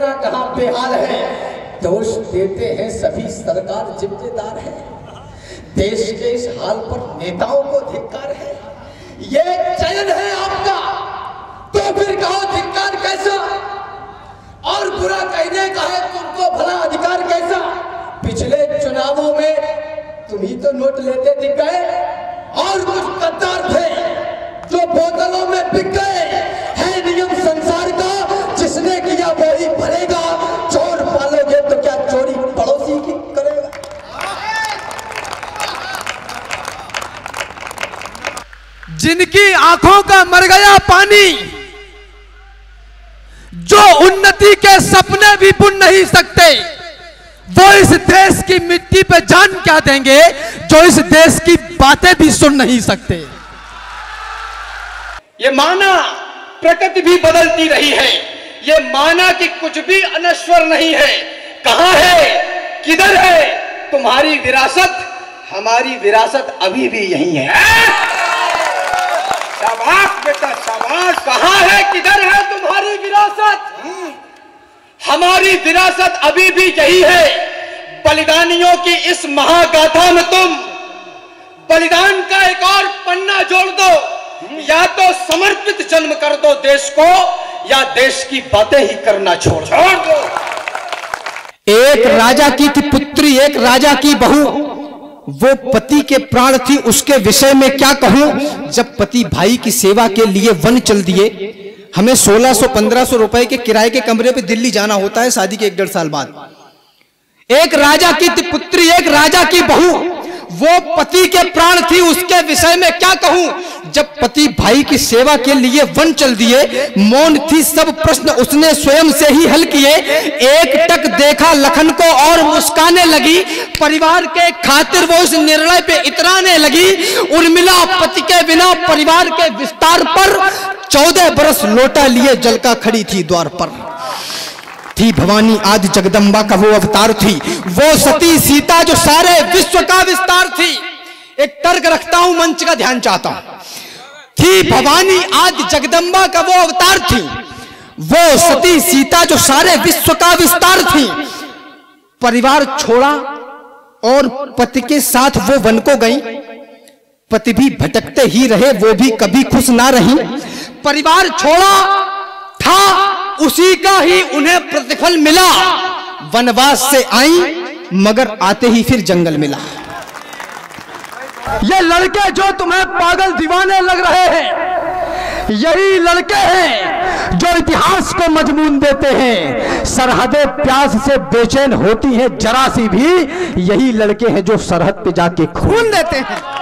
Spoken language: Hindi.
देखना कहां बेहाल है। दोष देते हैं सभी सरकार जिम्मेदार है। देश के इस हाल पर नेताओं को धिक्कार है। ये चयन है आपका तो फिर कहो धिक्कार कैसा, और बुरा कहने का है तुमको भला अधिकार कैसा। पिछले चुनावों में तुम ही तो नोट लेते दिख गए और कुछ गद्दार थे जो बोतलों में बिक गए। है नियम संसार का, जिसने किया वो ही भरेगा। चोर पालोगे तो क्या चोरी पड़ोसी की करेगा। जिनकी आंखों का मर गया पानी, जो उन्नति के सपने भी बुन नहीं सकते, वो इस देश की मिट्टी पे जान क्या देंगे जो इस देश की बातें भी सुन नहीं सकते। ये माना प्रकृति भी बदलती रही है, ये माना कि कुछ भी अनश्वर नहीं है। कहां है, किधर है तुम्हारी विरासत? हमारी विरासत अभी भी यही है। शाबाश बेटा शाबाश। कहां है, किधर है तुम्हारी विरासत? हमारी विरासत अभी भी यही है। बलिदानियों की इस महागाथा में तुम बलिदान का एक और पन्ना जोड़ दो, या तो समर्पित जन्म कर दो देश को, या देश की बातें ही करना छोड़ दो। एक राजा की थी पुत्री, एक राजा की बहू, वो पति के प्राण थी, उसके विषय में क्या कहूं। जब पति भाई की सेवा के लिए वन चल दिए, हमें 1600-1500 रुपए के किराए के कमरे पे दिल्ली जाना होता है शादी के 1-1.5 साल बाद। एक राजा की थी पुत्री, एक राजा की बहू, वो पति के प्राण थी, उसके विषय में क्या कहूं। जब पति भाई की सेवा के लिए वन चल दिए, मौन थी सब प्रश्न उसने स्वयं से ही हल किए। एक टक देखा लखन को और मुस्काने लगी, परिवार के खातिर वो उस निर्णय पे इतराने लगी। उर्मिला पति के बिना परिवार के विस्तार पर 14 बरस लोटा लिए जल का खड़ी थी द्वार पर। थी भवानी आदि जगदम्बा का वो अवतार थी, वो सती सीता जो सारे विश्व का विस्तार थी। एक तर्क रखता हूं, मंच का ध्यान चाहता हूं। थी भवानी आदि जगदम्बा का वो अवतार थी, वो सती सीता जो सारे विश्व का विस्तार थी। परिवार छोड़ा और पति के साथ वो वन को गई। पति भी भटकते ही रहे, वो भी कभी खुश ना रही। परिवार छोड़ा था, उसी का ही उन्हें प्रतिफल मिला। वनवास से आई मगर आते ही फिर जंगल मिला। ये लड़के जो तुम्हें पागल दीवाने लग रहे हैं, यही लड़के हैं जो इतिहास को मजमून देते हैं। सरहदें प्यास से बेचैन होती हैं जरा सी भी, यही लड़के हैं जो सरहद पे जाके खून देते हैं।